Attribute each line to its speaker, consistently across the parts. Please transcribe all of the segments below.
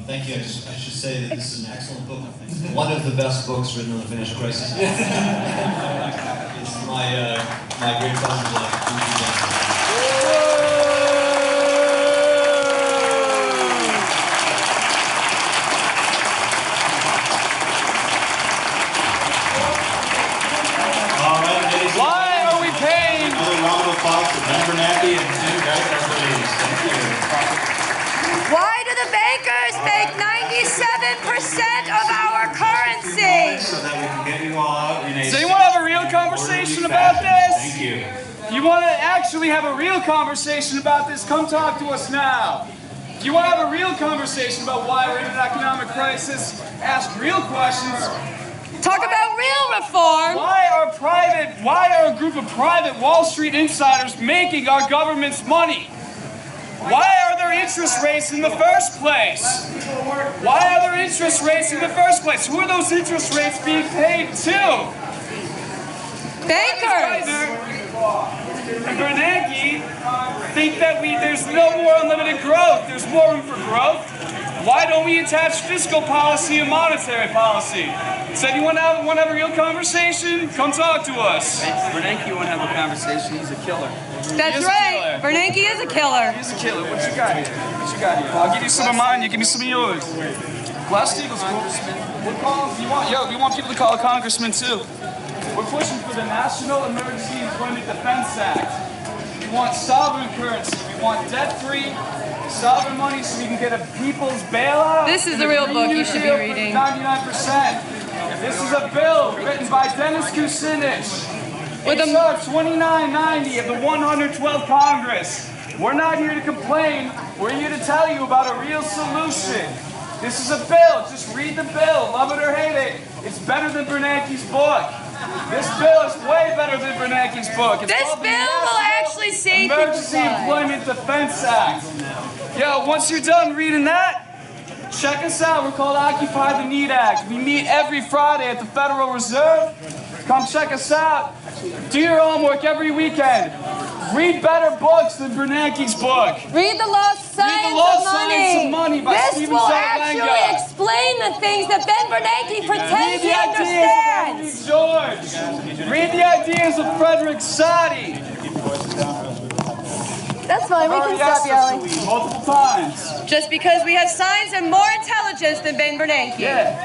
Speaker 1: Thank you. I should say that this is an excellent book. One of the best books written on the financial crisis. It's my great pleasure to meet you guys.
Speaker 2: Why are we paying?
Speaker 3: Another round of applause for Bernanke and Tim Geithner, please. Thank you.
Speaker 4: Why do the bankers make 97% of our currency?
Speaker 3: So that we can get you all out in a
Speaker 2: So you want to have a real conversation about this?
Speaker 3: Thank you.
Speaker 2: You want to actually have a real conversation about this? Come talk to us now. If you want to have a real conversation about why we're in an economic crisis, ask real questions.
Speaker 4: Talk about real reform.
Speaker 2: Why are a group of private Wall Street insiders making our government's money? Why are there interest rates in the first place? Why are there interest rates in the first place? Who are those interest rates being paid to?
Speaker 4: Bankers.
Speaker 2: And Bernanke think that there's no more unlimited growth. There's more room for growth. Why don't we attach fiscal policy and monetary policy? So you want to have a real conversation? Come talk to us.
Speaker 5: Bernanke, you want to have a conversation? He's a killer.
Speaker 4: That's right. Bernanke is a killer.
Speaker 2: He's a killer. What you got here? What you got here? I'll give you some of mine. You give me some of yours. Glass-Steagall's cool. We'll call him. We want people to call a congressman too. We're pushing for the National Emergency Employment Defense Act. We want sovereign currency. We want debt-free sovereign money so we can get a people's bailout.
Speaker 4: This is the real book you should be reading.
Speaker 2: 99%. This is a bill written by Dennis Kucinich. H.R. 2990 of the 112th Congress. We're not here to complain. We're here to tell you about a real solution. This is a bill. Just read the bill. Love it or hate it. It's better than Bernanke's book. This bill is way better than Bernanke's book. It's
Speaker 4: This bill will actually save
Speaker 2: Emergency
Speaker 4: people's lives.
Speaker 2: Employment Defense Act. Yo, once you're done reading that, check us out. We're called Occupy the Need Act. We meet every Friday at the Federal Reserve. Come check us out. Do your homework every weekend. Read better books than Bernanke's book.
Speaker 4: Read The Lost Science of Money.
Speaker 2: By
Speaker 4: This
Speaker 2: Stephen
Speaker 4: will
Speaker 2: Zalanga.
Speaker 4: actually explain the things that Ben Bernanke
Speaker 2: Read
Speaker 4: pretends
Speaker 2: the
Speaker 4: he
Speaker 2: ideas of
Speaker 4: understands.
Speaker 2: Henry George. Read the ideas of Frederick Soddy.
Speaker 4: That's fine, we can stop yelling.
Speaker 2: Multiple times.
Speaker 4: Just because we have signs and more intelligence than Ben Bernanke.
Speaker 2: Yeah.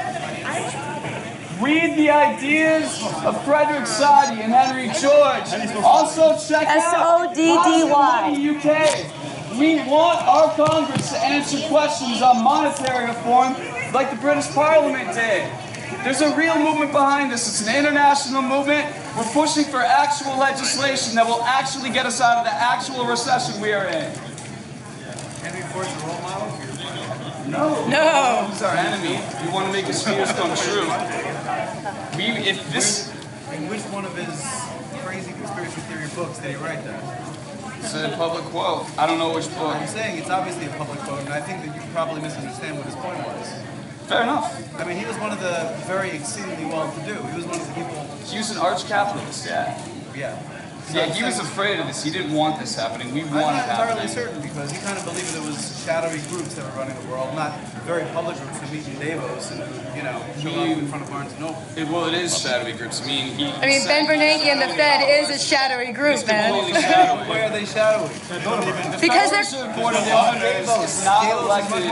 Speaker 2: Read the ideas of Frederick Soddy and Henry George. Also check out
Speaker 4: SODDY.
Speaker 2: UK. We want our Congress to answer questions on monetary reform like the British Parliament did. There's a real movement behind this. It's an international movement. We're pushing for actual legislation that will actually get us out of the actual recession we are in.
Speaker 3: Henry Ford's a role model?
Speaker 4: No.
Speaker 2: He's our enemy. We want to make his fears come true.
Speaker 3: In which one of his crazy conspiracy theory books did he write that?
Speaker 2: It's a public quote. I don't know which book.
Speaker 3: I'm saying it's obviously a public quote, and I think that you probably misunderstand what his point was.
Speaker 2: Fair enough.
Speaker 3: I mean, he was one of the very exceedingly well-to-do. He was one of the people.
Speaker 2: He was an arch capitalist, yeah.
Speaker 3: Yeah.
Speaker 2: Yeah, he was afraid of this. He didn't want this happening. We
Speaker 3: I'm
Speaker 2: want
Speaker 3: not
Speaker 2: it
Speaker 3: entirely
Speaker 2: happening.
Speaker 3: certain because he kind of believed there was shadowy groups that were running the world, not very public groups who meet in Davos and show up in front of Barnes & Noble.
Speaker 2: Well, it is shadowy groups. I mean,
Speaker 4: Ben Bernanke and the Fed is a shadowy group, man.
Speaker 2: completely shadowy.
Speaker 3: Why are they shadowy?
Speaker 4: Because
Speaker 2: The Federal Reserve Board of Governors is not elected.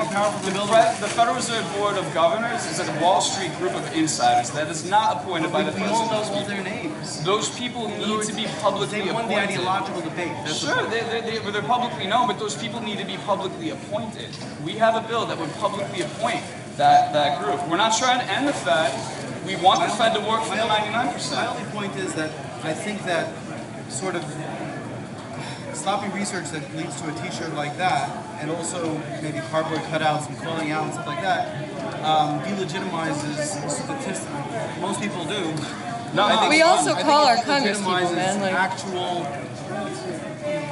Speaker 2: The Federal Reserve Board of Governors is a Wall Street group of insiders that is not appointed by the
Speaker 3: We all
Speaker 2: president.
Speaker 3: know all their names.
Speaker 2: Those people need to be publicly
Speaker 3: They won the
Speaker 2: appointed.
Speaker 3: ideological debate. That's the
Speaker 2: Sure,
Speaker 3: point.
Speaker 2: they're publicly known, but those people need to be publicly appointed. We have a bill that would publicly appoint that group. We're not trying to end the Fed. We want the Fed to work for the
Speaker 3: My
Speaker 2: 99%.
Speaker 3: only point is that I think that sort of sloppy research that leads to a t-shirt like that, and also maybe cardboard cutouts and calling out and stuff like that, delegitimizes statistics. Most people do.
Speaker 4: We also call our
Speaker 3: it
Speaker 4: congresspeople, man, like-
Speaker 3: actual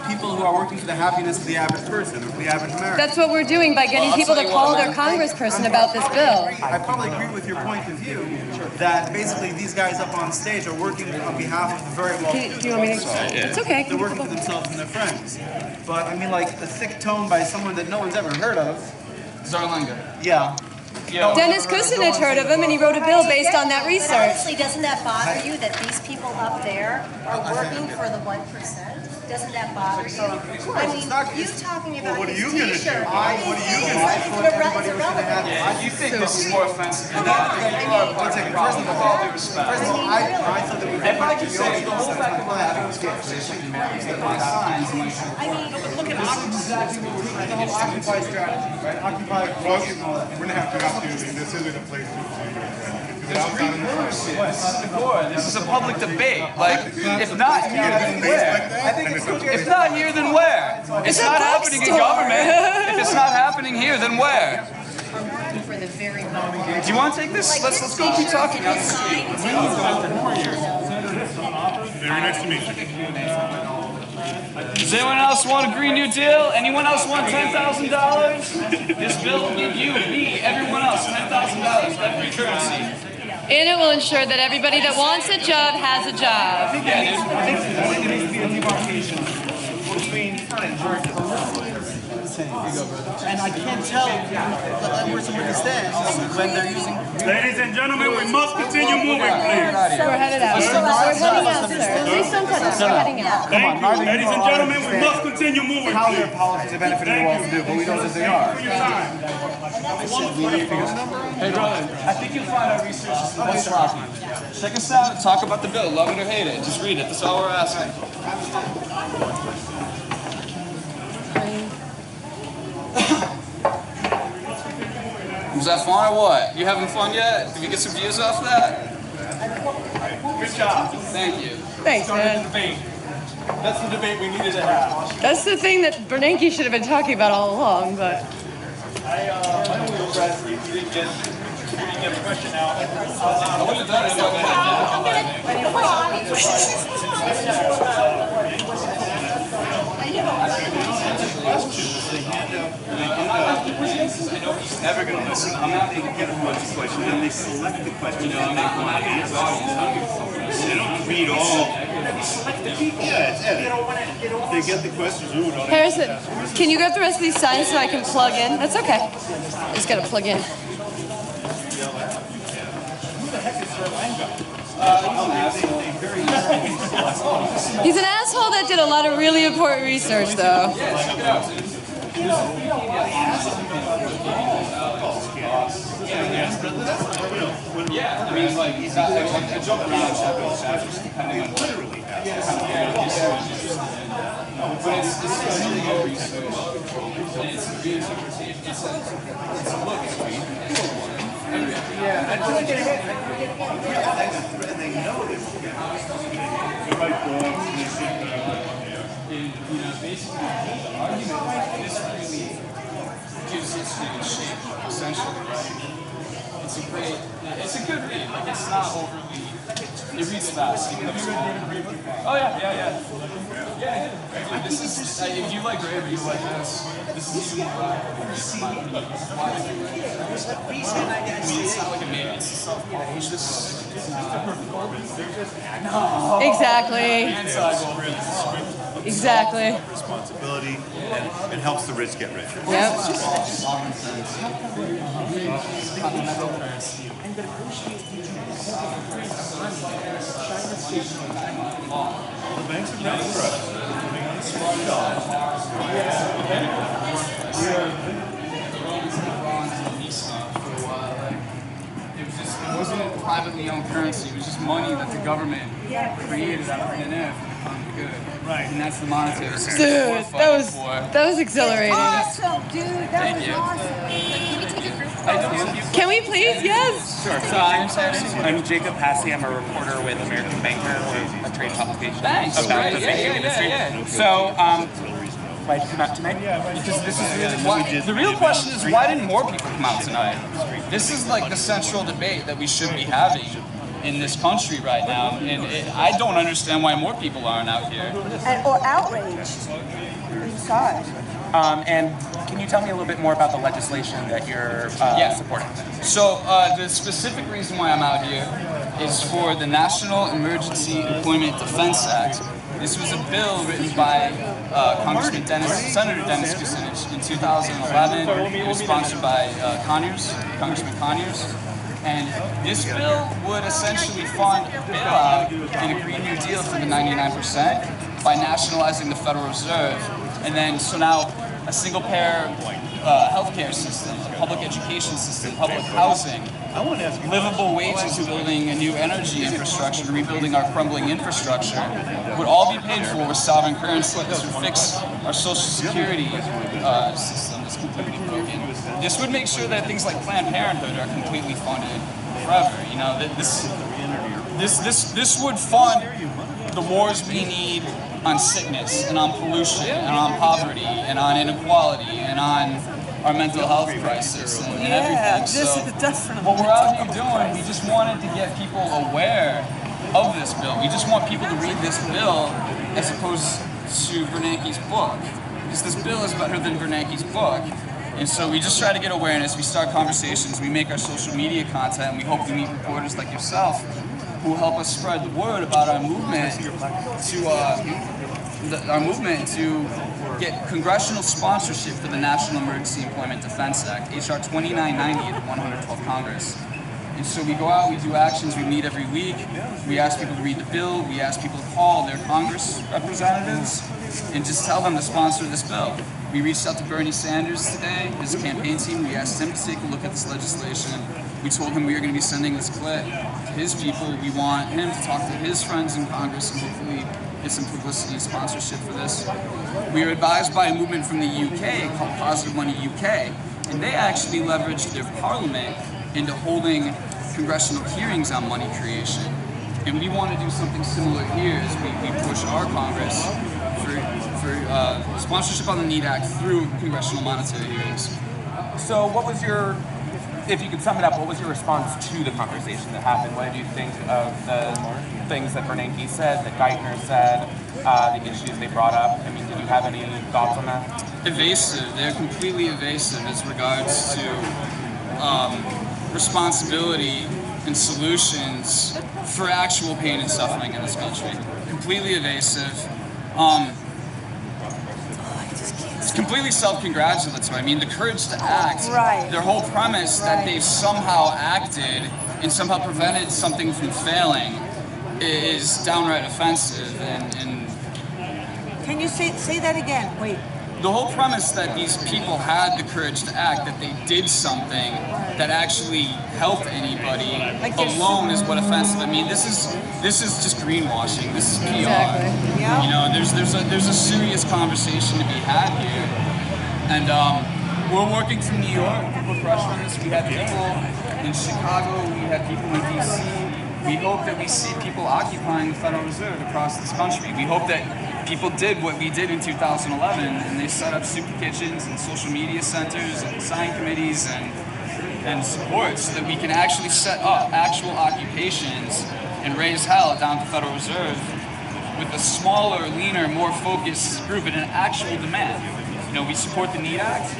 Speaker 3: people who are working for the happiness of the average person, or the average American.
Speaker 4: That's what we're doing by getting people to call their congressperson about this bill.
Speaker 3: I probably agree with your point of view that basically these guys up on stage are working on behalf of the very well.
Speaker 4: Do you want me to? It's okay.
Speaker 3: They're working for themselves and their friends. But I mean, like a thick tone by someone that no one's ever heard of
Speaker 2: Zarlenga.
Speaker 3: Yeah.
Speaker 2: Yeah.
Speaker 4: Dennis Kucinich heard of him, and he wrote a bill based on that research.
Speaker 6: Honestly, doesn't that bother you that these people up there are working for the 1%? Doesn't that bother you? I mean, you talking about
Speaker 7: what are
Speaker 6: these
Speaker 7: you gonna do?
Speaker 6: t-shirts.
Speaker 7: What are you gonna do?
Speaker 6: It's irrelevant.
Speaker 2: Yeah, you think this is more offensive than that? You are part of the problem, with all due respect.
Speaker 3: First of all, I thought that we
Speaker 2: If I could say, the whole fact that we're having this conversation matters that my signs, and
Speaker 6: I mean,
Speaker 3: look at the whole Occupy strategy, right? Occupy
Speaker 7: We're gonna have to ask you, this isn't a place
Speaker 2: this is a public debate. Like, if not here, then where? If not here, then where? It's not happening in government. If it's not happening here, then where?
Speaker 6: for the very moment.
Speaker 2: Do you want to take this? Let's go keep talking on the street.
Speaker 7: Very nice to meet you.
Speaker 2: Does anyone else want a Green New Deal? Anyone else want $10,000? This bill will give you, me, everyone else $10,000 every currency.
Speaker 4: And it will ensure that everybody that wants a job has a job.
Speaker 3: I think there needs to be a demarcation between and I can't tell where somebody stands when they're using.
Speaker 7: Ladies and gentlemen, we must continue moving, please.
Speaker 4: We're headed out. We're heading out, sir. Please don't touch us. We're heading out.
Speaker 7: Thank you. Ladies and gentlemen, we must continue moving,
Speaker 3: How their
Speaker 7: please.
Speaker 3: policies are benefiting the well to do, but we know that they are.
Speaker 7: For your time.
Speaker 2: Hey, brother, I think you'll find our research is the most sloppy. Check us out and talk about the bill. Love it or hate it. Just read it. That's all we're asking. Was that fun or what? You having fun yet? Did we get some views off that?
Speaker 7: Good job.
Speaker 2: Thank you.
Speaker 4: Thanks, man.
Speaker 7: Debate. That's the debate we needed to have.
Speaker 4: That's the thing that Bernanke should have been talking about all along, but...
Speaker 7: I only regret we didn't get the question out.
Speaker 2: I would have done it if I I know he's never going to listen. I'm not going to get a bunch of questions, and they select the question and they want to answer. They don't read all. They select the people. Yeah, it's edited. They get the questions. Ooh, don't
Speaker 4: Harrison, can you grab the rest of these signs so I can plug in? That's okay. Just gotta plug in. He's an asshole that did a lot of really important research, though.
Speaker 2: Yeah, I mean, like, he's not, I jump around depending on literally. But it's really good research. And it's a reinterpretation. It's a look at me. Yeah, I totally get it.
Speaker 7: And they know this.
Speaker 2: You know, basically, the argument this really gives history its shape, essentially, right? It's a good read. Like, it's not overly, it reads fast. Have you read David Graeber? Oh, yeah. Yeah, I did. This is, if you like Graeber, you like this. This is even more like it's not like a maybe, it's a self-published.
Speaker 4: Exactly. Exactly.
Speaker 7: Responsibility, and it helps the rich get richer.
Speaker 4: Yep.
Speaker 7: The banks are great for us.
Speaker 2: It wasn't privately owned currency. It was just money that the government created out of thin air for the common good. Right. And that's the monetary system.
Speaker 4: Dude, that was exhilarating.
Speaker 6: Awesome, dude. That was awesome.
Speaker 4: Can we please? Yes.
Speaker 8: Sure. So I'm Jacob Passy. I'm a reporter with American Banker. We're a trade publication
Speaker 2: Thanks.
Speaker 8: about the banking industry. So, why did you come out tonight?
Speaker 2: Because this is really why, the real question is, why didn't more people come out tonight? This is like the central debate that we should be having in this country right now, and I don't understand why more people aren't out here.
Speaker 6: Or outraged. You saw it.
Speaker 8: And can you tell me a little bit more about the legislation that you're supporting?
Speaker 2: So the specific reason why I'm out here is for the National Emergency Employment Defense Act, This was a bill written by Senator Dennis Kucinich in 2011. It was sponsored by Congressman Conyers. And this bill would essentially fund a bailout in a Green New Deal for the 99% by nationalizing the Federal Reserve. And then, so now a single-payer healthcare system, a public education system, public housing, livable wages, building a new energy infrastructure, rebuilding our crumbling infrastructure, would all be paid for with sovereign currency. This would fix our social security system that's completely broken. This would make sure that things like Planned Parenthood are completely funded forever. You know, this would fund the wars we need on sickness and on pollution and on poverty and on inequality and on our mental health crisis and everything. So what we're out here doing, we just wanted to get people aware of this bill. We just want people to read this bill as opposed to Bernanke's book. Because this bill is better than Bernanke's book. And so we just try to get awareness, we start conversations, we make our social media content, and we hope to meet reporters like yourself who help us spread the word about our movement to get congressional sponsorship for the National Emergency Employment Defense Act, H.R. 2990 at the 112th Congress. And so we go out, we do actions, we meet every week, we ask people to read the bill, we ask people to call their Congress representatives and just tell them to sponsor this bill. We reached out to Bernie Sanders today, his campaign team, we asked him to take a look at this legislation. We told him we were going to be sending this clip to his people. We want him to talk to his friends in Congress and hopefully get some publicity and sponsorship for this. We were advised by a movement from the UK called Positive Money UK, and they actually leveraged their parliament into holding congressional hearings on money creation. And we want to do something similar here as we push our Congress for sponsorship on the NEAT Act through congressional monetary hearings.
Speaker 8: So what was your, if you could sum it up, what was your response to the conversation that happened? What did you think of the things that Bernanke said, that Geithner said, the issues they brought up? I mean, did you have any thoughts on that?
Speaker 2: Evasive. They're completely evasive as regards to responsibility and solutions for actual pain and suffering in this country. Completely evasive. It's completely self-congratulatory. I mean, the courage to act, their whole premise that they've somehow acted and somehow prevented something from failing is downright offensive. And
Speaker 9: can you say that again? Wait.
Speaker 2: The whole premise that these people had the courage to act, that they did something that actually helped anybody alone is what offensive. I mean, this is just greenwashing. This is PR.
Speaker 9: Exactly. Yeah.
Speaker 2: You know, there's a serious conversation to be had here, and we're working from New York. We're pressure on this. We had people in Chicago. We had people in DC. We hope that we see people occupying the Federal Reserve across this country. We hope that people did what we did in 2011, and they set up soup kitchens and social media centers and sign committees and support so that we can actually set up actual occupations and raise hell down to Federal Reserve with a smaller, leaner, more focused group and an actual demand. You know, we support the NEAT Act,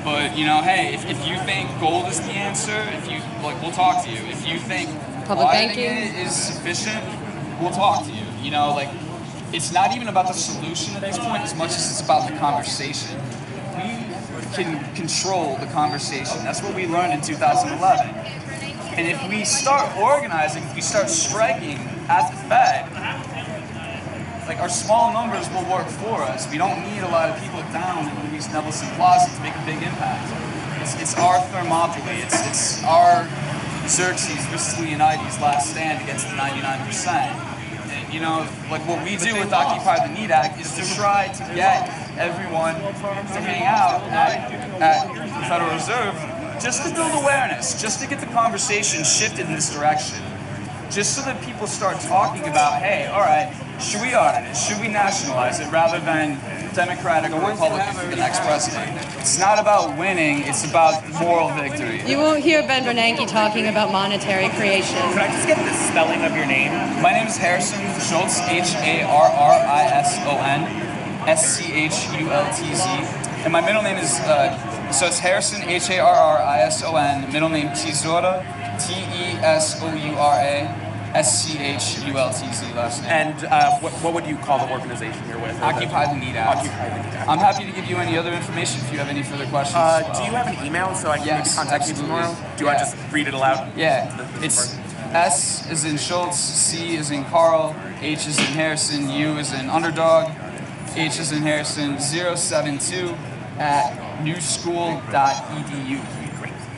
Speaker 2: but, you know, hey, if you think gold is the answer, we'll talk to you. If you think
Speaker 4: Public
Speaker 2: auditing
Speaker 4: banking
Speaker 2: it is sufficient, we'll talk to you. You know, like, it's not even about the solution at this point as much as it's about the conversation. We can control the conversation. That's what we learned in 2011. And if we start organizing, if we start striking at the Fed, like, our small numbers will work for us. We don't need a lot of people down in Louise Nevelson Plaza to make a big impact. It's our Thermopylae. It's our Xerxes, Versus Leonidas' last stand against the 99%. You know, like what we do with Occupy the NEAT Act is to try to get everyone to hang out at the Federal Reserve just to build awareness, just to get the conversation shifted in this direction. Just so that people start talking about, hey, all right, should we audit it? Should we nationalize it rather than Democratic or Republican for the next president? It's not about winning, it's about moral victory.
Speaker 4: You won't hear Ben Bernanke talking about monetary creation.
Speaker 8: Can I just get the spelling of your name?
Speaker 2: My name is Harrison Schultz, Harrison Schultz, and my middle name is, so it's Harrison, Harrison, middle name Tesoura, Tesoura, SCHULTZ last name.
Speaker 8: And what would you call the organization you're with?
Speaker 2: Occupy the Need Act.
Speaker 8: Occupy the Need Act.
Speaker 2: I'm happy to give you any other information if you have any further questions.
Speaker 8: Do you have an email so I can maybe contact you tomorrow? Do I just read it aloud?
Speaker 2: Yeah, it's S is in Schultz, C is in Carl, H is in Harrison, U is in Underdog, H is in Harrison, 072 at newschool.edu.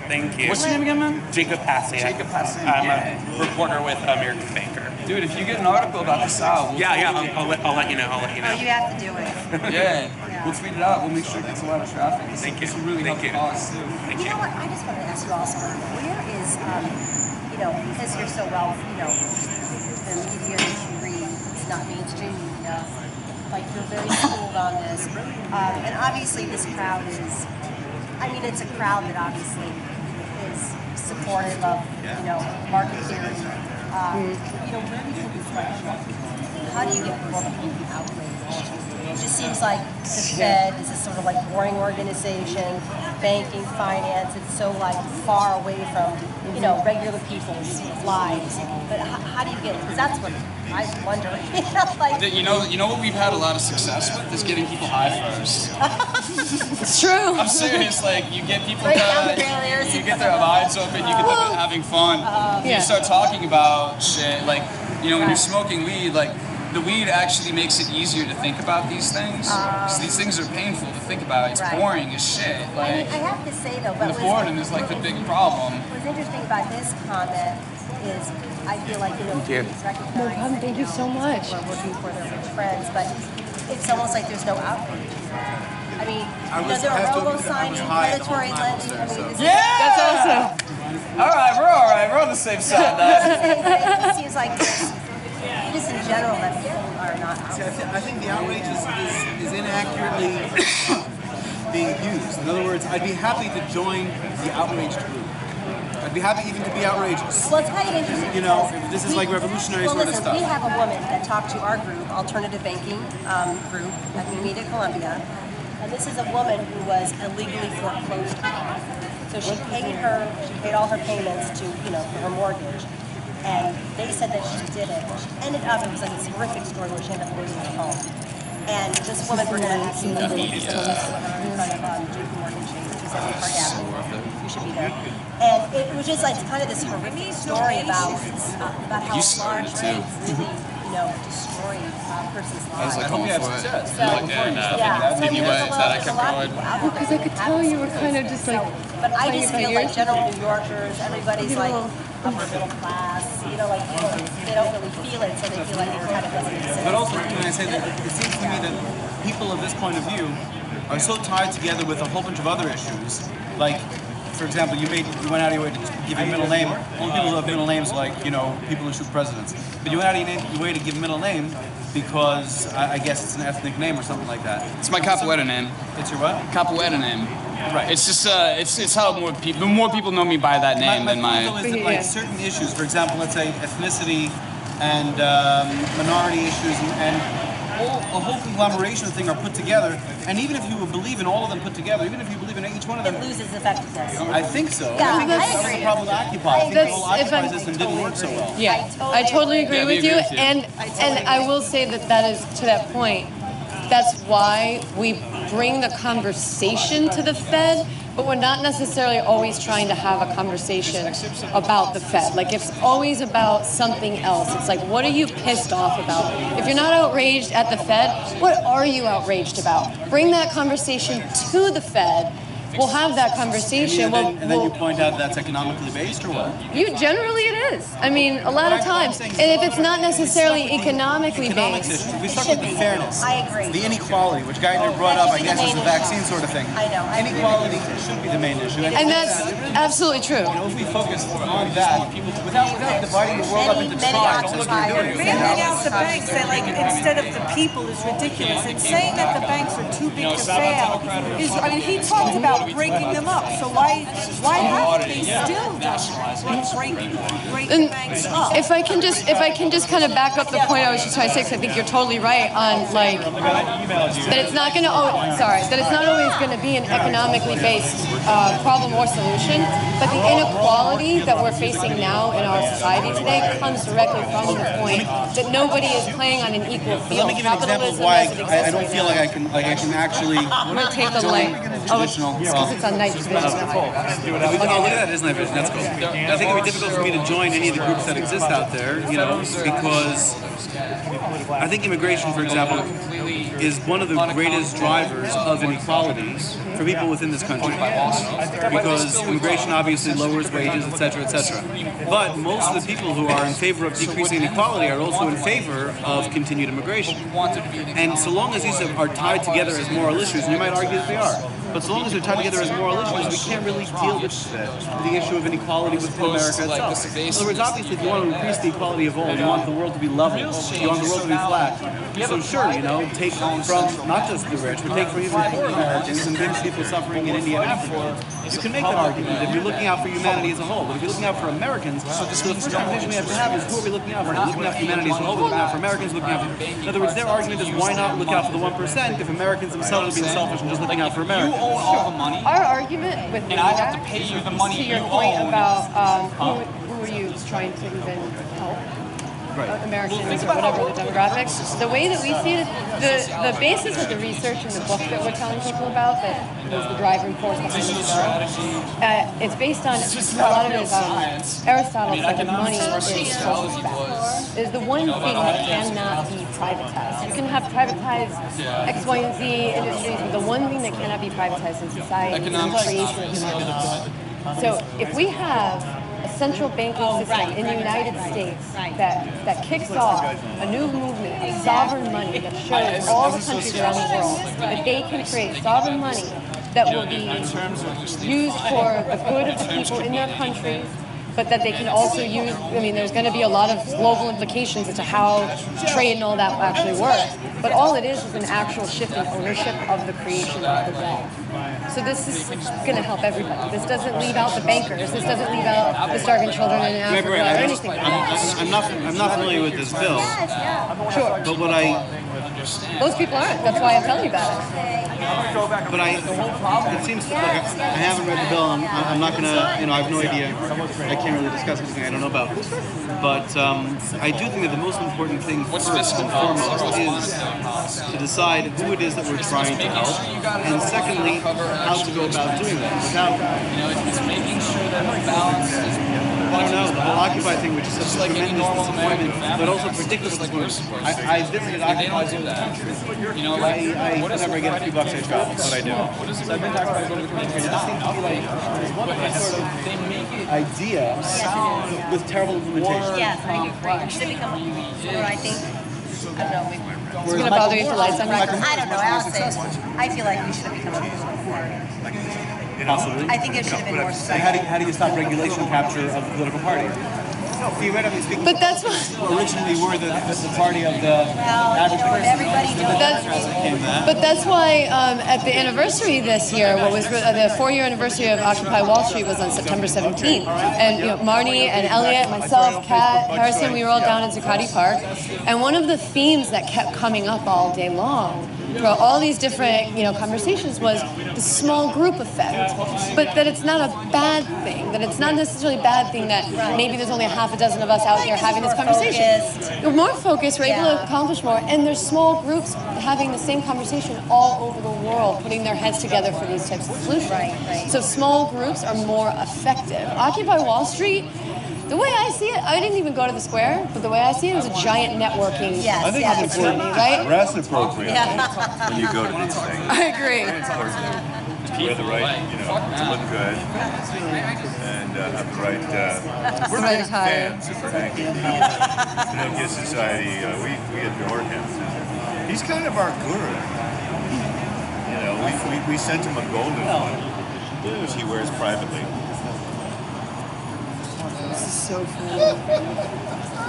Speaker 8: Thank you.
Speaker 2: What's your name again, man?
Speaker 8: Jacob Passy.
Speaker 2: Jacob Passy.
Speaker 8: I'm a reporter with American Banker.
Speaker 2: Dude, if you get an article about this out,
Speaker 8: I'll let you know.
Speaker 6: Oh, you have to do it.
Speaker 2: Yeah, we'll tweet it out. We'll make sure it gets a lot of traffic.
Speaker 8: Thank you.
Speaker 2: This will really help the cause, too.
Speaker 8: Thank
Speaker 6: You know what? I just wanted to ask you also, where is, because you're so well, the media that you read, it's not mainstream media, like you're very schooled on this, and obviously this crowd is, it's a crowd that obviously is supportive of, market theory. Where do you think it's like, how do you get more people outraged? It just seems like the Fed is this sort of like boring organization, banking, finance, it's so like far away from, regular people's lives. But how do you get it? Because that's what I wonder.
Speaker 2: You know what we've had a lot of success with is getting people high first.
Speaker 4: It's true.
Speaker 2: I'm serious. Like you get people,
Speaker 6: Break down the barriers.
Speaker 2: you get their minds open, you get them having fun. You start talking about shit. Like when you're smoking weed, like the weed actually makes it easier to think about these things. Because these things are painful to think about. It's boring as shit. Like
Speaker 6: I have to say though, but
Speaker 2: the boredom is like the big problem.
Speaker 6: What's interesting about this comment is I feel like he's recognized.
Speaker 4: No problem. Thank you so much.
Speaker 6: We're working for their rich friends, but it's almost like there's no outrage. There are robo-signing, predatory lending.
Speaker 4: That's awesome.
Speaker 2: All right. We're on the same side now.
Speaker 6: It seems like just in general that people are not outraged.
Speaker 3: I think the outrage is inaccurately being used. In other words, I'd be happy to join the outraged group. I'd be happy even to be outraged.
Speaker 6: Well, it's kind of interesting.
Speaker 3: This is like revolutionary sort of stuff.
Speaker 6: We have a woman that talked to our group, alternative banking group at Media Columbia, and this is a woman who was illegally foreclosed on. So she paid all her payments to, for her mortgage, and they said that she did it. She ended up, it was like this horrific story where she ended up losing her home. And this woman, Bernanke, in front of JP Morgan Chase, she said, you should be there. And it was just like kind of this horrific story about how large banks really, destroy a person's life.
Speaker 2: I hope you have success.
Speaker 4: Because I could tell you were kind of just like.
Speaker 6: But I just feel like general New Yorkers, everybody's like upper middle class, they don't really feel it, so they feel like it kind of doesn't exist.
Speaker 3: But also, can I say that it seems to me that people of this point of view are so tied together with a whole bunch of other issues. Like, for example, you went out of your way to give your middle name. Only people who have middle names like, people who shoot presidents. But you went out of your way to give a middle name because I guess it's an ethnic name or something like that.
Speaker 2: It's my capoeira name.
Speaker 3: It's your what?
Speaker 2: Capoeira name.
Speaker 3: Right.
Speaker 2: It's just it's how more people know me by that name than
Speaker 3: my point is that, like, certain issues, for example, let's say ethnicity and minority issues and a whole conglomeration thing are put together, and even if you believe in all of them put together, even if you believe in each one of them,
Speaker 6: it loses effectiveness.
Speaker 3: I think so.
Speaker 6: Yeah,
Speaker 3: I think that's
Speaker 6: agree.
Speaker 3: the problem with Occupy. I think the whole Occupy system didn't work so well.
Speaker 4: Yeah, I totally agree with you, and I will say that is to that point. That's why we bring the conversation to the Fed, but we're not necessarily always trying to have a conversation about the Fed. Like, it's always about something else. It's like, what are you pissed off about? If you're not outraged at the Fed, what are you outraged about? Bring that conversation to the Fed. We'll have that conversation.
Speaker 3: And then you point out that's economically based, or what?
Speaker 4: Generally it is. A lot of times. And if it's not necessarily economically based.
Speaker 3: We start with the fairness.
Speaker 6: I agree.
Speaker 3: The inequality, which Geithner brought up, I guess, is the vaccine sort of thing.
Speaker 6: I know.
Speaker 3: Inequality should be the main issue.
Speaker 4: And that's absolutely true.
Speaker 3: If we focus on that, without dividing the world up into tribes, as we're doing.
Speaker 9: Bailing out the banks, instead of the people, is ridiculous. And saying that the banks are too big to fail is, he talked about about breaking them up. So why haven't they still done break the banks up?
Speaker 4: If I can just kind of back up the point I was just trying to say, 'cause I think you're totally right on like that it's not going to that it's not always going to be an economically based problem or solution, but the inequality that we're facing now in our society today comes directly from the point that nobody is playing on an equal field.
Speaker 3: Let me give you an example of why I don't feel like I can actually.
Speaker 4: I'm going to take the light. Oh, it's because it's on night vision.
Speaker 3: Oh, look at that, it is night vision. That's cool. I think it would be difficult for me to join any of the groups that exist out there, because I think immigration, for example, is one of the greatest drivers of inequality for people within this country, because immigration obviously lowers wages, etc., etc. But most of the people who are in favor of decreasing inequality are also in favor of continued immigration. And so long as these are tied together as moral issues, and you might argue that they are, but so long as they're tied together as moral issues, we can't really deal with the issue of inequality within America itself. In other words, obviously, if you want to increase the equality of all, you want the world to be level, you want the world to be flat. So sure, take from not just the rich, but take from even poor Americans and bring people suffering in India and Africa. You can make that argument if you're looking out for humanity as a whole. But if you're looking out for Americans, so the first conversation we have to have is, who are we looking out for? Are we looking out for humanity as a whole? We're looking out for Americans, looking out for... In other words, their argument is, why not look out for the 1% if Americans themselves are being selfish and just looking out for Americans?
Speaker 2: You own all the money.
Speaker 4: Our argument with
Speaker 2: and I have to pay you the money
Speaker 4: to your
Speaker 2: you
Speaker 4: point
Speaker 2: own.
Speaker 4: About who are you trying to even help?
Speaker 3: Right.
Speaker 4: Americans or whatever the demographics. The way that we see it, the basis of the research in the book that we're telling people about, that was the driving force behind the show, it's based on a lot of it is Aristotle said that money is the one thing that cannot be privatized. You can have privatized X, Y, and Z industries, but the one thing that cannot be privatized in society is the creation of human capital. So if we have a central banking system in the United States that kicks off a new movement of sovereign money that shows all the countries around the world that they can create sovereign money that will be used for the good of the people in their countries, but that they can also use, there's going to be a lot of global implications as to how trade and all that will actually work. But all it is an actual shift in ownership of the creation of the wealth. So this is going to help everybody. This doesn't leave out the bankers. This doesn't leave out the starving children in Africa or anything like that.
Speaker 3: I'm not familiar with this bill.
Speaker 4: Sure.
Speaker 3: But
Speaker 4: most people aren't. That's why I'm telling you about it.
Speaker 3: But it seems like I haven't read the bill. I'm not gonna, I have no idea. I can't really discuss anything I don't know about. But I do think that the most important thing first and foremost is to decide who it is that we're trying to help, and secondly, how to go about doing that without.
Speaker 2: It's making sure that the balance is.
Speaker 3: I don't know, the whole Occupy thing, which is such a tremendous disappointment, but also predictable disappointment. I visited Occupy all over the country. Whenever I get a few bucks, I travel. That's what I do. So I've been talking about going to the country. It just seems to be like there's one sort of idea with terrible implementation.
Speaker 6: Yes, I agree. It should become I think, I don't know, maybe.
Speaker 4: It's going to bother you if the lights on?
Speaker 6: I don't know, I'll say it. I feel like we should have become a political party.
Speaker 3: Possibly.
Speaker 6: I think it should have been more
Speaker 3: How do you stop regulation capture of the political party? Theoretically speaking,
Speaker 4: but that's what
Speaker 3: originally were the party of the average person.
Speaker 6: Everybody
Speaker 4: But that's why at the anniversary this year, what was the 4-year anniversary of Occupy Wall Street was on September 17th. And Marnie and Elliot, myself, Kat, Harrison, we were all down in Zuccotti Park. And one of the themes that kept coming up all day long throughout all these different conversations was the small group effect, but that it's not a bad thing, that it's not necessarily a bad thing that maybe there's only a half a dozen of us out here having this conversation. We're more focused, we're able to accomplish more, and there's small groups having the same conversation all over the world, putting their heads together for these types of solutions. So small groups are more effective. Occupy Wall Street, the way I see it, I didn't even go to the square, but the way I see it was a giant networking opportunity, right?
Speaker 10: Dress appropriately when you go to these things.
Speaker 4: I agree.
Speaker 10: Wear the right, to look good, and have the right. We're big fans of Bernanke. Pinocchio Society, we adore him. He's kind of our guru. We sent him a golden one, which he wears privately.
Speaker 4: This is so funny.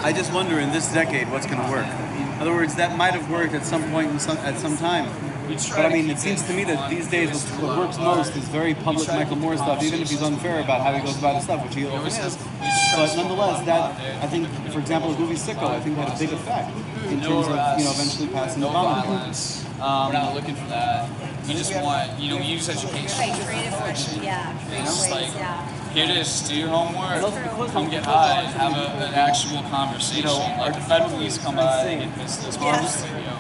Speaker 3: I just wonder in this decade what's going to work. In other words, that might have worked at some point at some time. But I mean, it seems to me that these days what works most is very public Michael Moore stuff, even if he's unfair about how he goes about his stuff, which he often is. But nonetheless, that, I think, for example, the movie Sicko, I think had a big effect in terms of, eventually passing the common violence.
Speaker 2: We're not looking for that. We just want, we use education.
Speaker 6: Right, creative work, yeah.
Speaker 2: It's just like, here it is, do your homework, come get high, have an actual conversation. Like the Fed police come by and get pissed as well.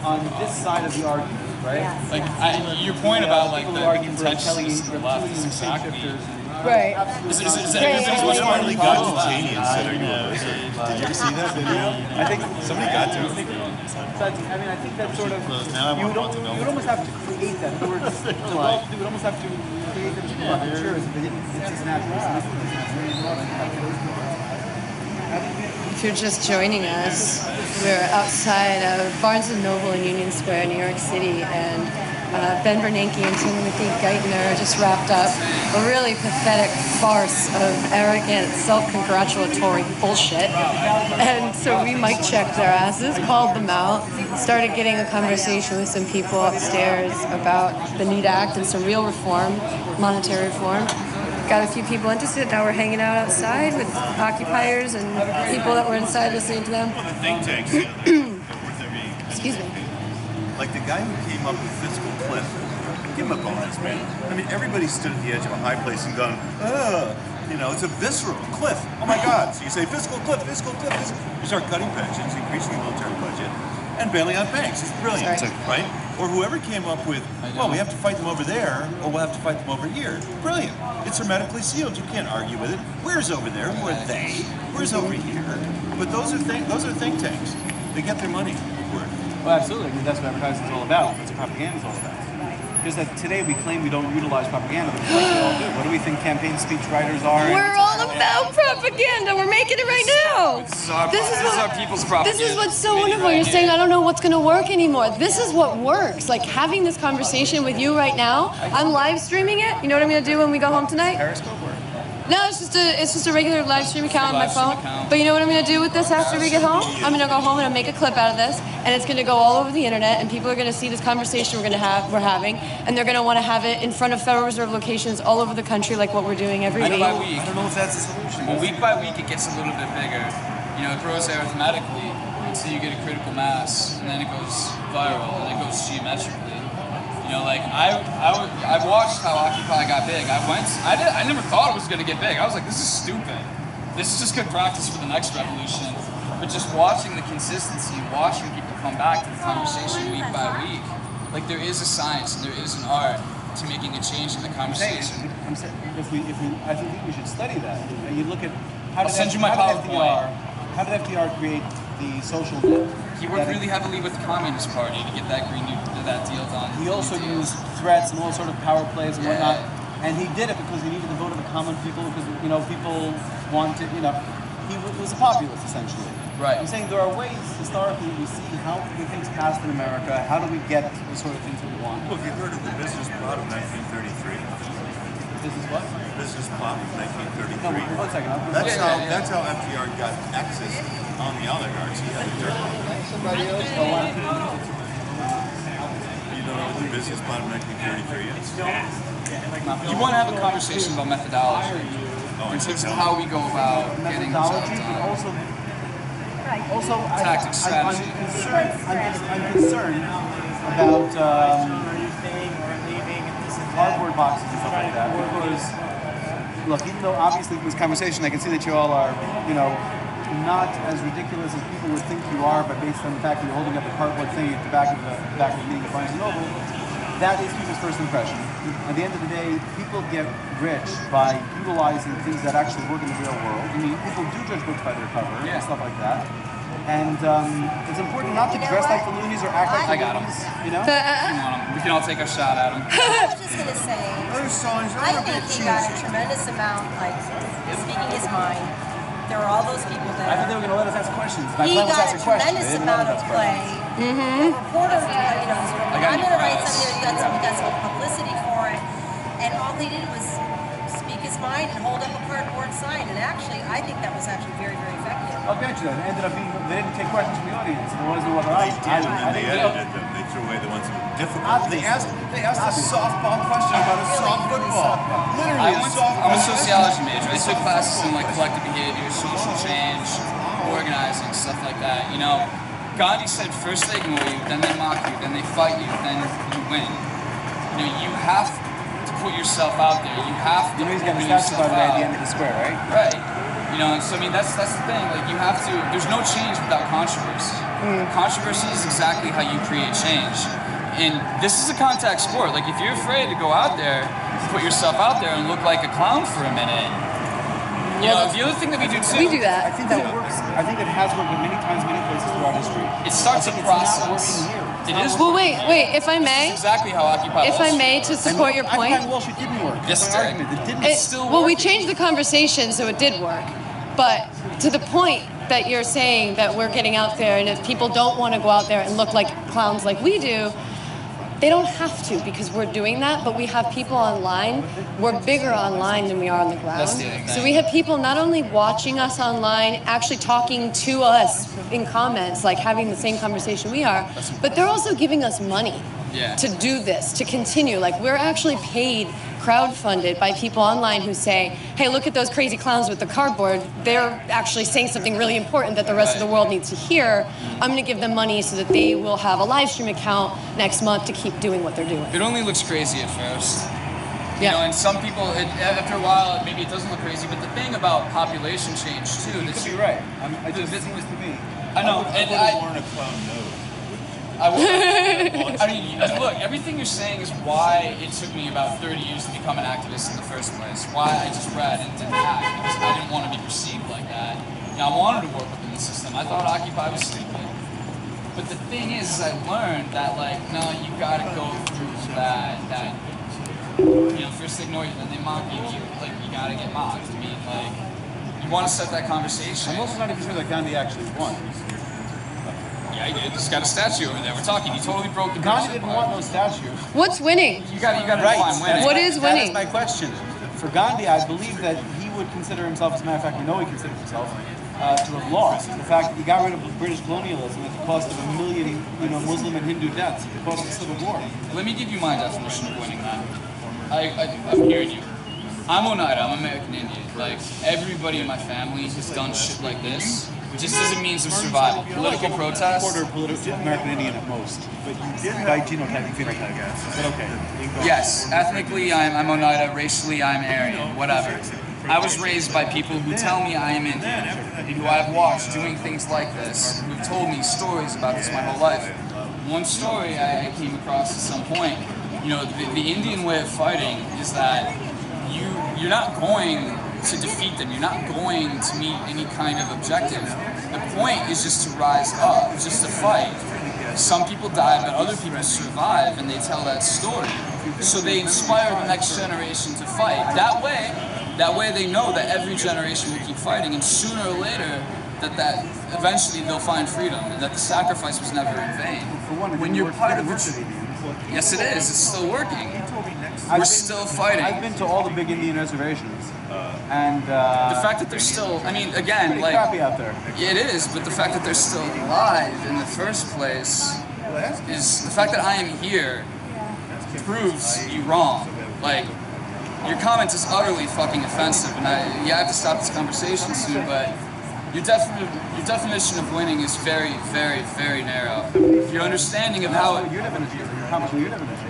Speaker 3: On this side of the argument, right?
Speaker 2: Like your point about like the contentiousness of the left is exactly.
Speaker 4: Right.
Speaker 2: Is as much part of the
Speaker 10: got to Cheney and said, "Are you a wizard?" Did you ever see that video?
Speaker 3: I think
Speaker 10: somebody got to him.
Speaker 3: I mean, I think that sort of you would almost have to create that. In other words, you would almost have to create them to fucking cheers if they didn't. It's just natural.
Speaker 4: If you're just joining us, we're outside of Barnes & Noble in Union Square, New York City, and Ben Bernanke and Timothy Geithner just wrapped up a really pathetic farce of arrogant, self-congratulatory bullshit. And so we mic checked their asses, called them out, started getting a conversation with some people upstairs about the NEAT Act and some real reform, monetary reform. Got a few people interested. Now we're hanging out outside with occupiers and people that were inside listening to them.
Speaker 10: Well, the think tanks, they're worth their being.
Speaker 4: Excuse me.
Speaker 10: Like the guy who came up with fiscal cliff, give him a bonus, man. I mean, everybody stood at the edge of a high place and gone, it's a visceral cliff. Oh my God. So you say fiscal cliff, fiscal cliff, fiscal. You start cutting pensions, increasing the military budget, and bailing out banks. It's brilliant, right? Or whoever came up with, well, we have to fight them over there, or we'll have to fight them over here. Brilliant. It's hermetically sealed. You can't argue with it. Where's over there? Who are they? Where's over here? But those are think tanks. They get their money worth.
Speaker 3: Well, absolutely. I mean, that's what advertising is all about. That's what propaganda is all about. Because that today we claim we don't utilize propaganda, but we all do. What do we think campaign speech writers are?
Speaker 4: We're all about propaganda. We're making it right now.
Speaker 2: This is our people's propaganda.
Speaker 4: This is what's so wonderful. You're saying, I don't know what's going to work anymore. This is what works. Like having this conversation with you right now. I'm live streaming it. You know what I'm going to do when we go home tonight?
Speaker 3: Periscope work.
Speaker 4: No, it's just a regular live stream account on my phone. But you know what I'm going to do with this after we get home? I'm going to go home and make a clip out of this, and it's going to go all over the internet, and people are going to see this conversation we're having, and they're going to want to have it in front of Federal Reserve locations all over the country, like what we're doing every week.
Speaker 2: By week.
Speaker 3: I don't know if that's a solution.
Speaker 2: Well, week by week, it gets a little bit bigger. It grows arithmetically until you get a critical mass, and then it goes viral, and it goes geometrically. I watched how Occupy got big. I never thought it was going to get big. I was like, this is stupid. This is just good practice for the next revolution. But just watching the consistency, watching people come back to the conversation week by week, like there is a science and there is an art to making a change in the conversation.
Speaker 3: I think we should study that. You look at how did FDR create the social net?
Speaker 2: He worked really heavily with the Communist Party to get that that deal done.
Speaker 3: He also used threats and all sort of power plays and whatnot, and he did it because he needed the vote of the common people. Because people wanted, he was a populist essentially.
Speaker 2: Right.
Speaker 3: I'm saying there are ways historically we see how we things passed in America. How do we get the sort of things that we want?
Speaker 10: Well, have you heard of the business plot of 1933?
Speaker 3: This is what?
Speaker 10: Business plot of 1933.
Speaker 3: No, 1 second.
Speaker 10: That's how FDR got access on the oligarchs. He had a dirt.
Speaker 3: Somebody else.
Speaker 10: You don't know what the business plot of 1933 is?
Speaker 2: You want to have a conversation about methodology in terms of how we go about getting
Speaker 3: methodology,
Speaker 2: done.
Speaker 3: but also
Speaker 2: tactics, strategy.
Speaker 3: I'm concerned about cardboard boxes and stuff like that. Because, look, even though obviously in this conversation I can see that you all are, not as ridiculous as people would think you are, but based on the fact that you're holding up a cardboard thing at the back of the meeting of Barnes & Noble, that is people's first impression. At the end of the day, people get rich by utilizing things that actually work in the real world. I mean, people do judge books by their cover and stuff like that. And it's important not to dress like the loonies or act like the loonies,
Speaker 2: We can all take a shot at him.
Speaker 6: I was just going to say, I think he got a tremendous amount, speaking his mind. There were all those people there.
Speaker 3: I thought they were going to let us ask questions.
Speaker 6: He got a tremendous amount of play. The reporter, I'm going to write something, he got some publicity for it, and all he did was speak his mind and hold up a cardboard sign. And actually, I think that was actually very, very effective.
Speaker 3: I'll grant you that. It ended up being, they didn't take questions from the audience. There was no other option.
Speaker 10: They did, and they edited them. They threw threw away the ones that were difficult. They asked a softball question about a soft football. Literally,
Speaker 5: I'm a sociology major. I took classes in like collective behavior, social change, organizing, stuff like that. You know, Gandhi said first they ignore you, then they mock you, then they fight you, then you win. You know, you have to put yourself out there. You have to.
Speaker 3: He's got a statue by the way at the end of the square, right?
Speaker 5: Right. You know, and so I mean that's the thing. Like you have to. There's no change without controversy. Controversy is exactly how you create change. And this is a contact sport. Like if you're afraid to go out there, put yourself out there and look like a clown for a minute. You know, the other thing that we do too.
Speaker 4: We do that.
Speaker 3: I think that works. I think it has worked many times, many places throughout history.
Speaker 5: It starts a process.
Speaker 3: It's not working here.
Speaker 5: It is.
Speaker 4: Well, wait, if I may.
Speaker 5: This is exactly how Occupy
Speaker 4: If
Speaker 5: Wall
Speaker 4: I
Speaker 5: Street
Speaker 4: may, to support your point.
Speaker 3: Occupy Wall Street didn't work.
Speaker 5: Yes,
Speaker 3: That's my argument. It didn't.
Speaker 5: It's still
Speaker 4: Well, we
Speaker 5: working.
Speaker 4: changed the conversation, so it did work. But to the point that you're saying that we're getting out there, and if people don't want to go out there and look like clowns like we do, they don't have to because we're doing that. But we have people online. We're bigger online than we are on the ground.
Speaker 5: That's the other thing.
Speaker 4: So we have people not only watching us online, actually talking to us in comments, like having the same conversation we are, but they're also giving us money.
Speaker 5: Yeah.
Speaker 4: To do this, to continue. Like we're actually paid, crowdfunded by people online who say, hey, look at those crazy clowns with the cardboard. They're actually saying something really important that the rest of the world needs to hear. I'm gonna give them money so that they will have a live stream account next month to keep doing what they're doing.
Speaker 5: It only looks crazy at first. You
Speaker 4: Yeah.
Speaker 5: know, and some people, after a while, maybe it doesn't look crazy, but the thing about population change too,
Speaker 3: You
Speaker 5: that's
Speaker 3: could be right. It just seems to me.
Speaker 5: I know,
Speaker 10: I
Speaker 5: and
Speaker 10: would have worn a clown nose.
Speaker 5: I would. I mean, look, everything you're saying is why it took me about 30 years to become an activist in the first place. Why I just read and didn't act, because I didn't want to be perceived like that. You know, I wanted to work within the system. I thought Occupy was stupid. But the thing is I learned that, like, no, you gotta go through that, you know, first they ignore you, then they mock you, you gotta get mocked. I mean, like, you want to set that conversation.
Speaker 3: I'm also not even sure that Gandhi actually won.
Speaker 5: Yeah, he did. He's got a statue over there. We're talking. He totally broke the
Speaker 3: Gandhi didn't want no statue.
Speaker 4: What's winning?
Speaker 5: You gotta
Speaker 3: Right.
Speaker 5: define winning.
Speaker 4: What is winning?
Speaker 3: That is my question. For Gandhi, I believe that he would consider himself, as a matter of fact, we know he considers himself, to have lost. The fact that he got rid of British colonialism at the cost of 1 million, Muslim and Hindu deaths, at the cost of the Civil War.
Speaker 5: Let me give you my definition of winning then. I'm hearing you. I'm Oneida, I'm American Indian. Like, everybody in my family has done shit like this, just as a means of survival. Political protest.
Speaker 3: Quarter American Indian at most. But you did by genotyping, phenotype, is that okay?
Speaker 5: Yes, ethnically I'm Oneida, racially I'm Aryan, whatever. I was raised by people who tell me I am Indian, who I've watched doing things like this, who've told me stories about this my whole life. One story I came across at some point, the Indian way of fighting is that you're not going to defeat them, you're not going to meet any kind of objective. The point is just to rise up, just to fight. Some people die, but other people survive, and they tell that story. So they inspire the next generation to fight. That way they know that every generation will keep fighting, and sooner or later, that eventually they'll find freedom, and that the sacrifice was never in vain. When you're part of it, yes it is, it's still working. We're still fighting.
Speaker 3: I've been to all the big Indian reservations, and
Speaker 5: the fact that they're still, I mean, again,
Speaker 3: pretty
Speaker 5: like,
Speaker 3: crappy out there.
Speaker 5: it is, but the fact that they're still alive in the first place is, the fact that I am here proves you wrong. Like, your comment is utterly fucking offensive, and I have to stop this conversation soon, but your definition of winning is very, very, very narrow. Your understanding of how it...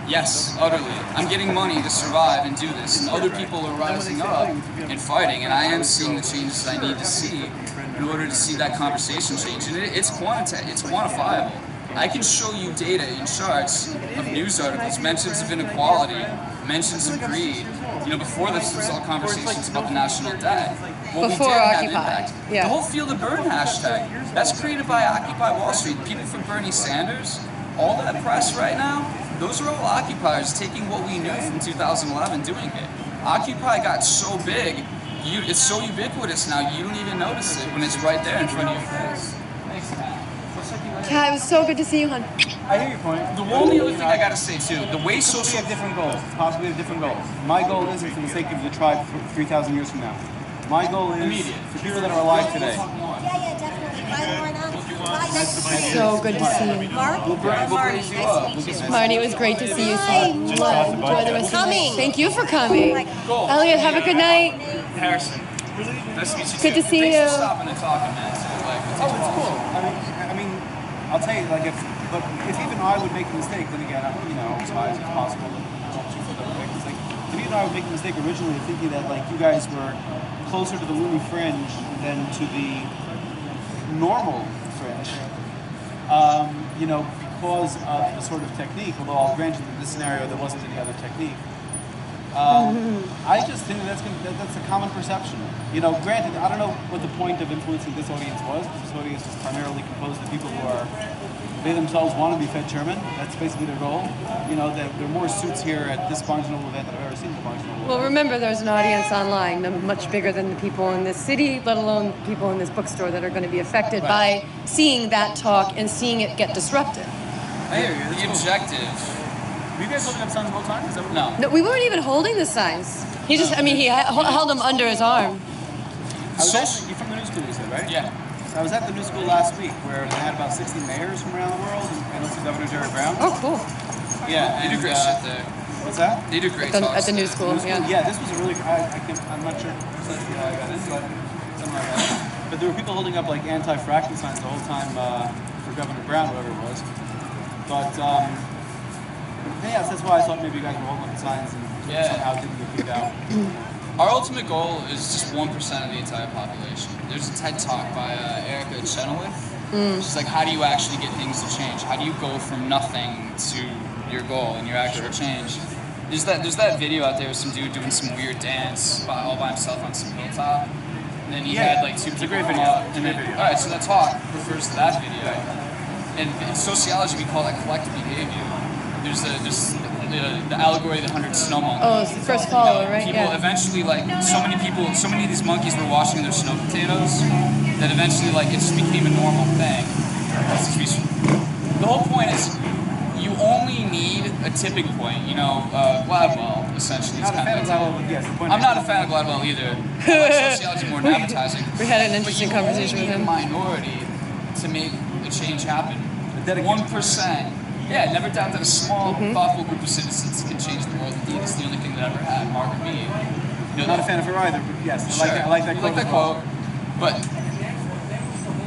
Speaker 5: Yes, utterly. I'm getting money to survive and do this, and other people are rising up and fighting, and I am seeing the changes I need to see in order to see that conversation change. And it's quantifiable. I can show you data in charts of news articles, mentions of inequality, mentions of greed. Before this was all conversations about the national debt. Well,
Speaker 4: Before
Speaker 5: we did have
Speaker 4: Occupy,
Speaker 5: impact.
Speaker 4: yeah.
Speaker 5: The whole Feel the Burn hashtag, that's created by Occupy Wall Street. People from Bernie Sanders, all that press right now, those are all occupiers taking what we knew from 2011 doing it. Occupy got so big, it's so ubiquitous now, you don't even notice it when it's right there in front of your face. Thanks, Matt.
Speaker 4: Kat, it was so good to see you, hon.
Speaker 3: I hear your point.
Speaker 5: The only other thing I gotta say too, the way
Speaker 3: We
Speaker 5: social...
Speaker 3: have different goals. Possibly have different goals. My goal isn't for the sake of the tribe for 3,000 years from now. My goal is
Speaker 5: Immediate.
Speaker 3: for people that are alive today.
Speaker 6: Yeah, definitely.
Speaker 4: So good to see you.
Speaker 6: Mark? Marty, nice to meet you.
Speaker 4: Marty, it was great to see you.
Speaker 6: Hi.
Speaker 4: Enjoy the rest of the night. Thank you for coming.
Speaker 5: Cool.
Speaker 4: Elliot, have a good night.
Speaker 5: Harrison. Nice to meet you.
Speaker 4: Good to see
Speaker 5: Thanks
Speaker 4: you.
Speaker 5: for stopping and talking, man. So, like,
Speaker 3: Oh, it's cool. I mean, I'll tell you, like, if even I would make a mistake, then again, you know, as high as it's possible, if even I would make a mistake originally thinking that, like, you guys were closer to the loony fringe than to the normal fringe, you know, because of the sort of technique, although I'll grant you that in this scenario there wasn't any other technique. I just think that's a common perception. You know, granted, I don't know what the point of influencing this audience was. This audience is primarily composed of people who are, they themselves want to be fed Sherman. That's basically their goal. You know, there are more suits here at this Barnes & Noble event than I've ever seen at Barnes & Noble.
Speaker 4: Well, remember, there's an audience online, much bigger than the people in this city, let alone people in this bookstore that are going to be affected by seeing that talk and seeing it get disrupted.
Speaker 5: I hear you. The objective.
Speaker 3: Were you guys holding up signs the whole time? Is that what
Speaker 4: No, we weren't even holding the signs. He just, I mean, he held them under his arm.
Speaker 3: you're from the new school, you said, right?
Speaker 5: Yeah.
Speaker 3: I was at the new school last week where they had about 60 mayors from around the world and also Governor Jerry Brown.
Speaker 4: Oh, cool.
Speaker 3: Yeah.
Speaker 5: They do great shit there.
Speaker 3: What's that?
Speaker 5: They do great
Speaker 4: At the new school, yeah.
Speaker 3: Yeah, this was a really, I'm not sure precisely how I got into it, something like that. But there were people holding up like anti-fracking signs the whole time for Governor Brown, whatever it was. But, yeah, that's why I thought maybe you guys were holding up the signs and somehow didn't get kicked out.
Speaker 5: Our ultimate goal is just 1% of the entire population. There's a TED Talk by Erica Chenoweth. She's like, how do you actually get things to change? How do you go from nothing to your goal and your actual change? There's that video out there of some dude doing some weird dance all by himself on some hilltop. And then he had like two people come up. Alright, so that talk refers to that video. And in sociology, we call that collective behavior. There's the allegory of the 100 snow monkeys.
Speaker 4: Oh, it's the first follower, right?
Speaker 5: People eventually, like, so many of these monkeys were washing their snow potatoes that eventually, like, it just became a normal thing. The whole point is, you only need a tipping point. You know, Gladwell, essentially.
Speaker 3: Not a fan of Gladwell, but yes, the point
Speaker 5: I'm not a fan of Gladwell either. I like sociology more than advertising.
Speaker 4: We had an interesting conversation with him.
Speaker 5: You only need a minority to make a change happen. 1%. Yeah, never doubt that a small, thoughtful group of citizens can change the world. Indeed, it's the only thing that ever had. Margaret Mead. You know,
Speaker 3: not a fan of her either, but yes,
Speaker 5: sure.
Speaker 3: I like that quote.
Speaker 5: But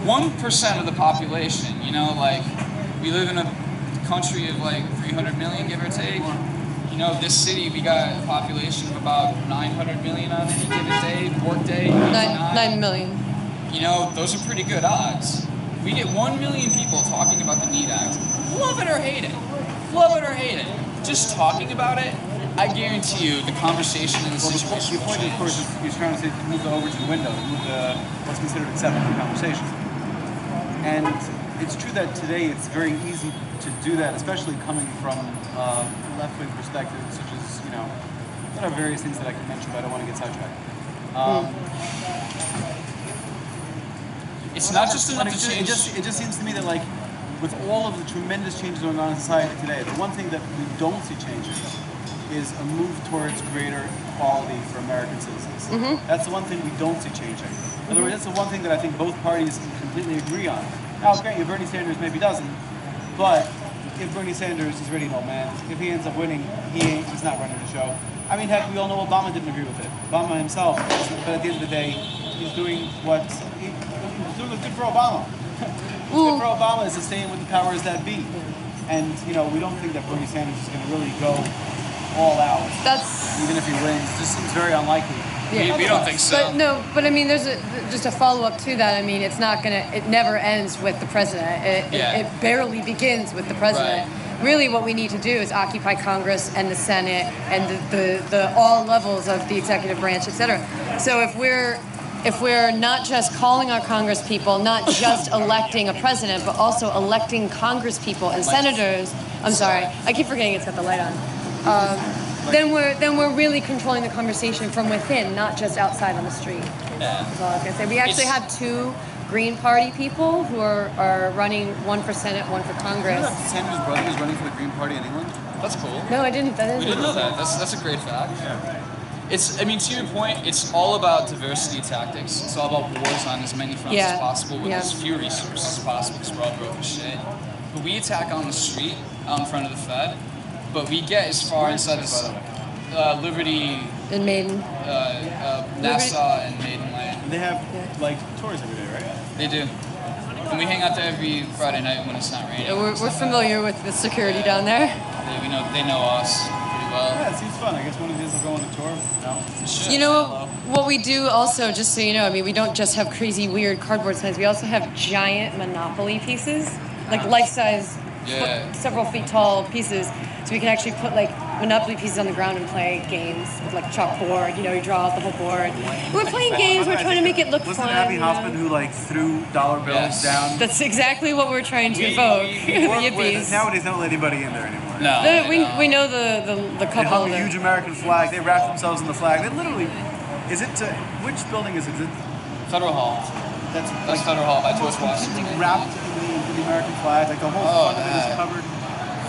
Speaker 5: 1% of the population, you know, like, we live in a country of like 300 million, give or take. You know, this city, we got a population of about 900 million on any given day, work day.
Speaker 4: 9 million.
Speaker 5: You know, those are pretty good odds. We get 1 million people talking about the NEED Act. Love it or hate it. Love it or hate it. Just talking about it, I guarantee you the conversation in the situation
Speaker 3: The point, of course, is you're trying to say move the over to the window, move the what's considered acceptable conversation. And it's true that today it's very easy to do that, especially coming from left-wing perspectives, such as, you know, there are various things that I can mention, but I don't want to get sidetracked.
Speaker 5: It's not just enough to change.
Speaker 3: It just seems to me that, like, with all of the tremendous changes going on in society today, the one thing that we don't see changing is a move towards greater equality for American citizens. That's the one thing we don't see changing. In other words, that's the one thing that I think both parties completely agree on. Now, great, Bernie Sanders maybe doesn't, but if Bernie Sanders is really an old man, if he ends up winning, he's not running the show. I mean, heck, we all know Obama didn't agree with it. Obama himself, but at the end of the day, he's doing what's good for Obama. What's good for Obama is to stay in with the powers that be. And, you know, we don't think that Bernie Sanders is going to really go all out. Even if he wins. It just seems very unlikely.
Speaker 5: Yeah. We don't think so.
Speaker 4: But I mean, there's just a follow-up to that. I mean, it never ends with the president. It barely begins with the president. Right. Really what we need to do is occupy Congress and the Senate and the all levels of the executive branch, et cetera. So if we're not just calling our Congress people, not just electing a president, but also electing Congress people and senators. I'm sorry, I keep forgetting it's got the light on. Then we're really controlling the conversation from within, not just outside on the street.
Speaker 5: Yeah.
Speaker 4: That's all I was gonna say. We actually have 2 Green Party people who are running, one for Senate, one for Congress.
Speaker 3: You know that Sanders' brother is running for the Green Party in England?
Speaker 5: That's cool.
Speaker 4: No, I didn't. That is.
Speaker 5: We didn't know that. That's a great fact.
Speaker 3: Yeah.
Speaker 5: I mean, to your point, it's all about diversity tactics. It's all about wars on as many fronts as possible with as few resources as possible because we're all broke as shit. But we attack on the street out in front of the Fed, but we get as far inside this Liberty
Speaker 4: and Maiden,
Speaker 5: Nassau and Maiden Lane.
Speaker 3: And they have like tours every day, right?
Speaker 5: They do. And we hang out there every Friday night when it's not raining.
Speaker 4: We're familiar with the security down there.
Speaker 5: They know us.
Speaker 3: Yeah, it seems fun. I guess one of these will go on a tour. No?
Speaker 5: Sure.
Speaker 4: You know what we do also, just so you know, I mean, we don't just have crazy weird cardboard signs. We also have giant Monopoly pieces, like life-size, several feet tall pieces. So we can actually put like Monopoly pieces on the ground and play games with like chalkboard. You know, you draw out the whole board. We're playing games. We're trying to make it look fun.
Speaker 3: Wasn't it Abby Hoffman who like threw dollar bills down?
Speaker 4: That's exactly what we're trying to evoke. Yippies.
Speaker 3: Nowadays, they don't let anybody in there anymore.
Speaker 5: No.
Speaker 4: We know the couple.
Speaker 3: They hung a huge American flag. They wrapped themselves in the flag. They literally. Is it? Which building is it? Is it
Speaker 5: Federal Hall. That's Federal Hall by George Washington.
Speaker 3: Wrapped in the American flag. Like the whole front of it is covered.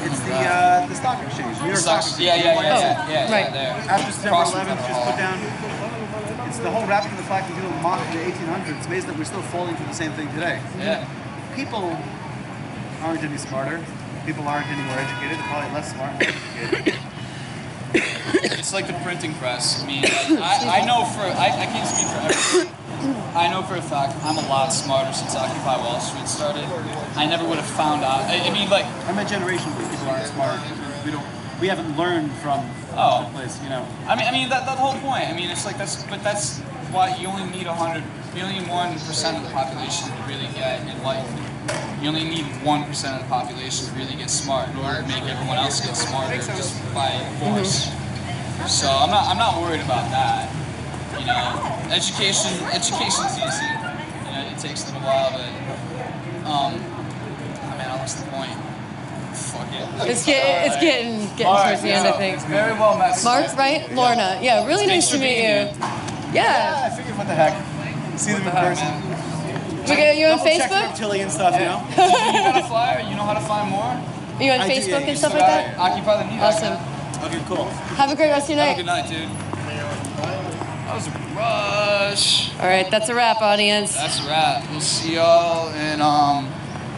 Speaker 3: It's the stock exchange. New York Stock Exchange.
Speaker 5: Yeah,
Speaker 4: right
Speaker 5: there.
Speaker 3: After September 11th, just put down. It's the whole wrapping of the flag from people mocked in the 1800s. It's amazing that we're still falling for the same thing today.
Speaker 5: Yeah.
Speaker 3: People aren't any smarter. People aren't any more educated. They're probably less smart and educated.
Speaker 5: It's like the printing press. I mean, like, I know I can't speak for everyone. I know for a fact I'm a lot smarter since Occupy Wall Street started. I never would have found out. I mean, like,
Speaker 3: I'm a generation where people aren't smart. We haven't learned from the place, you know.
Speaker 5: I mean that whole point. I mean, it's like that's why you only need 1%, you only need 1% of the population to really get enlightened. You only need 1% of the population to really get smart in order to make everyone else get smarter just by force. So I'm not worried about that. You know, education's easy. You know, it takes a little while, but I mean, what's the point? Fuck it.
Speaker 4: It's getting towards the end, I think.
Speaker 5: It's very well met.
Speaker 4: Mark, right? Lorna. Yeah, really nice to meet you. Yeah.
Speaker 3: I figured what the heck. See them in person.
Speaker 4: You on Facebook?
Speaker 3: Check reptilian stuff, you know?
Speaker 5: You got a flyer? You know how to find more?
Speaker 4: Are you on Facebook and stuff like that?
Speaker 5: Occupy the Need.
Speaker 4: Awesome.
Speaker 3: Okay, cool.
Speaker 4: Have a great rest of your night.
Speaker 5: Have a good night, dude. That was a rush.
Speaker 4: All right, that's a wrap, audience.
Speaker 5: That's a wrap. We'll see y'all in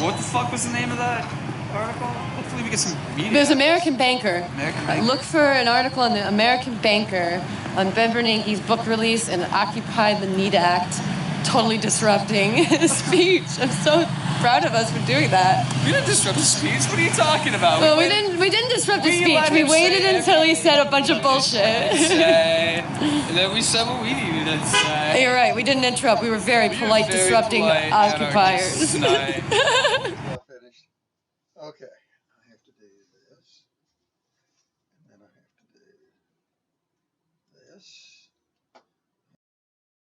Speaker 5: what the fuck was the name of that article? Hopefully we get some media.
Speaker 4: There's American Banker.
Speaker 5: American Banker.
Speaker 4: Look for an article on the American Banker on Ben Bernanke's book release and Occupy the Need Act, totally disrupting his speech. I'm so proud of us for doing that.
Speaker 5: We didn't disrupt his speech. What are you talking about?
Speaker 4: Well, we didn't disrupt his speech. We waited until he said a bunch of bullshit.
Speaker 5: And then we said what we needed to say.
Speaker 4: You're right. We didn't interrupt. We were very polite, disrupting occupiers.
Speaker 11: Finished. Okay, I have to do this, and then I have to do this.